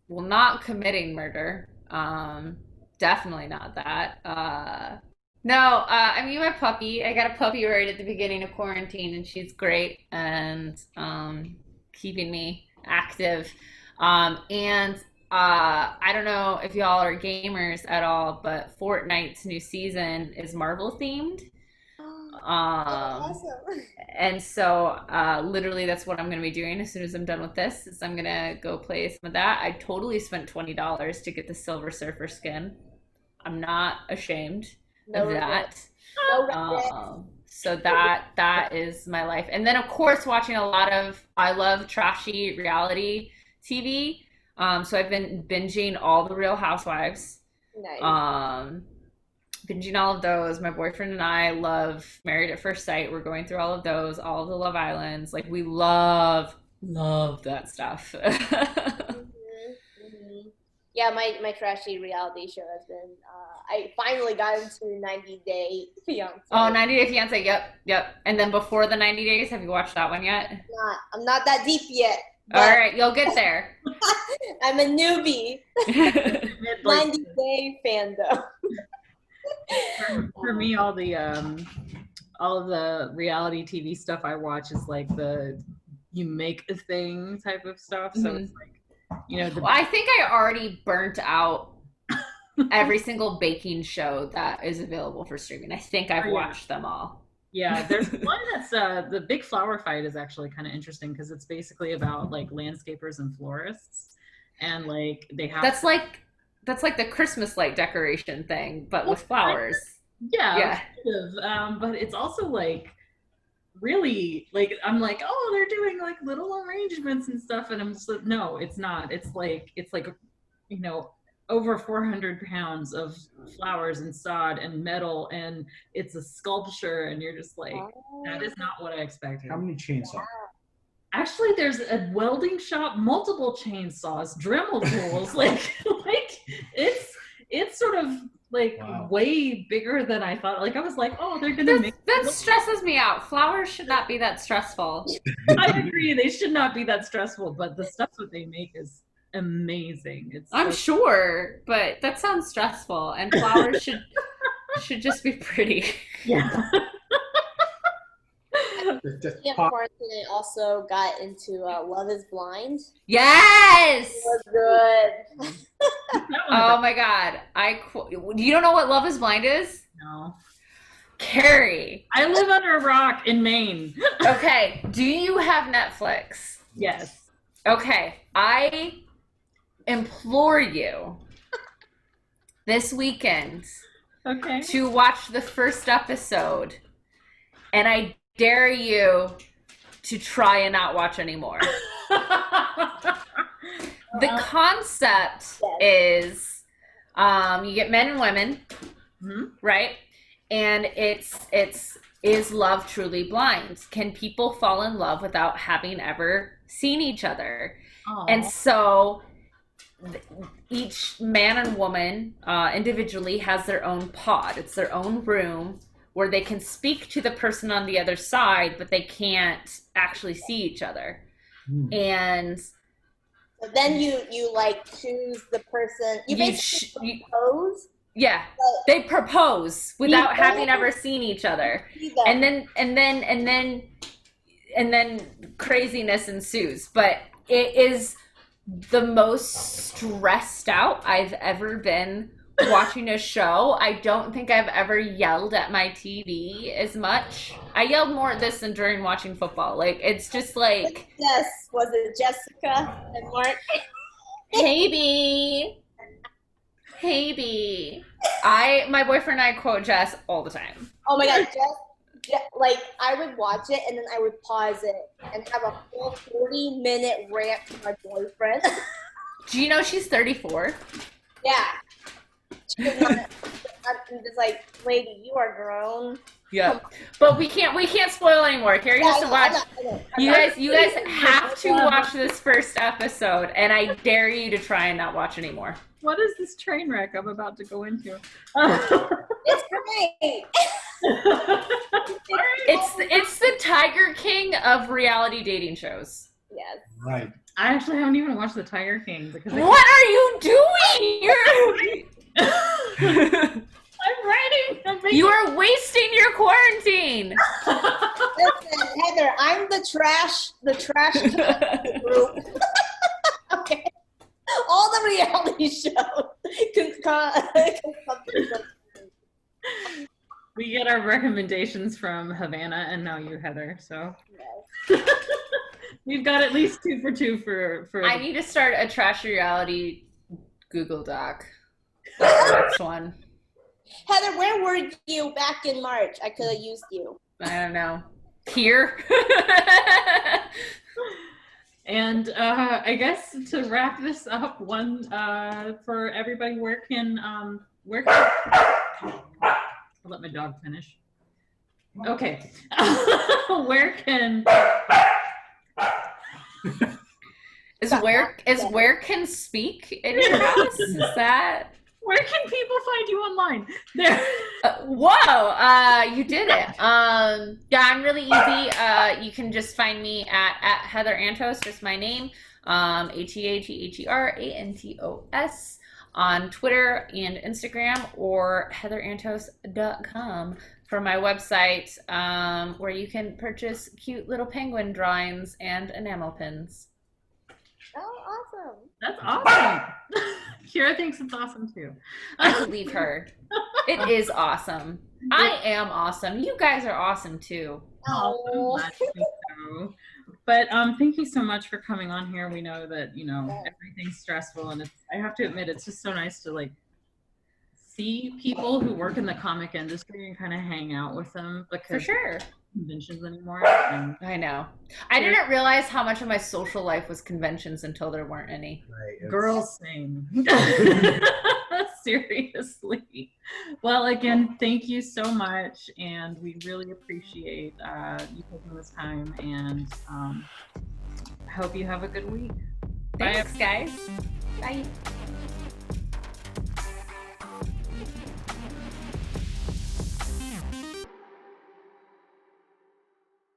Well, not committing murder. Definitely not that. No, I mean, my puppy. I got a puppy right at the beginning of quarantine, and she's great and keeping me active. And I don't know if y'all are gamers at all, but Fortnite's new season is Marvel themed. Awesome. And so literally that's what I'm going to be doing as soon as I'm done with this, is I'm going to go play some of that. I totally spent $20 to get the Silver Surfer skin. I'm not ashamed of that. So that is my life. And then of course watching I love trashy reality TV. So I've been binging all the Real Housewives. Nice. Binging all of those. My boyfriend and I love Married at First Sight. We're going through all of those, all of the Love Islands. Like, we love that stuff. Yeah, my trashy reality show has been, I finally got into 90 Day Fiance. Oh, 90 Day Fiance, yep. And then before the 90 days, have you watched that one yet? I'm not that deep yet. All right, you'll get there. I'm a newbie. 90-day fandom. For me, all of the reality TV stuff I watch is like the you make a thing type of stuff. So it's like, you know, Well, I think I already burnt out every single baking show that is available for streaming. I think I've watched them all. Yeah, there's one that's the Big Flower Fight is actually kind of interesting because it's basically about like landscapers and florists, and like they have that's like the Christmas light decoration thing, but with flowers. Yeah. But it's also like really like I'm like, oh, they're doing like little arrangements and stuff, and I'm just like, no, it's not. It's like you know, over 400 pounds of flowers and sod and metal, and it's a sculpture, and you're just like, that is not what I expected. How many chainsaws? Actually, there's a welding shop, multiple chainsaws, Dremel tools, like it's sort of like way bigger than I thought. Like I was like, oh, they're gonna make that stresses me out. Flowers should not be that stressful. I agree, they should not be that stressful, but the stuff that they make is amazing. I'm sure, but that sounds stressful, and flowers should just be pretty. Yeah. Unfortunately, also got into Love is Blind. Yes! It was good. Oh my god. You don't know what Love is Blind is? No. Carrie. I live under a rock in Maine. Okay. Do you have Netflix? Yes. Okay. I implore you this weekend to watch the first episode, and I dare you to try and not watch anymore. The concept is you get men and women, right? And is love truly blind? Can people fall in love without having ever seen each other? Aww. And so each man and woman individually has their own pod. It's their own room where they can speak to the person on the other side, but they can't actually see each other. And so then you like choose the person. You basically propose. Yeah, they propose without having ever seen each other, and then craziness ensues. But it is the most stressed out I've ever been watching a show. I don't think I've ever yelled at my TV as much. I yelled more at this than during watching football. Like, it's just like... Yes, was it Jessica and Mark? Hey, B. Hey, B. My boyfriend and I quote Jess all the time. Oh my god, Jess, like, I would watch it and then I would pause it and have a full 40-minute rant to my boyfriend. Do you know she's 34? Yeah. I'm just like, lady, you are grown. Yeah, but we can't spoil anymore. Carrie has to watch. You guys have to watch this first episode, and I dare you to try and not watch anymore. What is this train wreck I'm about to go into? It's great. It's the Tiger King of reality dating shows. Yes. Right. I actually haven't even watched the Tiger King because what are you doing? I'm writing. You are wasting your quarantine. Listen, Heather, I'm the trash group. Okay. All the reality shows we get our recommendations from Havana and now you, Heather. So yes. We've got at least 2 for 2 for. I need to start a trash reality Google Doc. That's the next one. Heather, where were you back in March? I could have used you. I don't know. Here. And I guess to wrap this up, one for everybody, where can I'll let my dog finish. Okay. Where can where can speak in your house? Is that? Where can people find you online? There. Whoa, you did it. Yeah, I'm really easy. You can just find me at Heather Antos, just my name, HeatherAntos on Twitter and Instagram, or heatherantos.com for my website, where you can purchase cute little penguin drawings and enamel pins. Oh, awesome. That's awesome. Kira thinks it's awesome too. I believe her. It is awesome. I am awesome. You guys are awesome too. Oh. But thank you so much for coming on here. We know that everything's stressful, and I have to admit, it's just so nice to like see people who work in the comic industry and kind of hang out with them, because For sure. conventions anymore. And I know. I didn't realize how much of my social life was conventions until there weren't any. Right. girls sing. Seriously. Well, again, thank you so much, and we really appreciate you taking this time, and I hope you have a good week. Thanks, guys. Bye.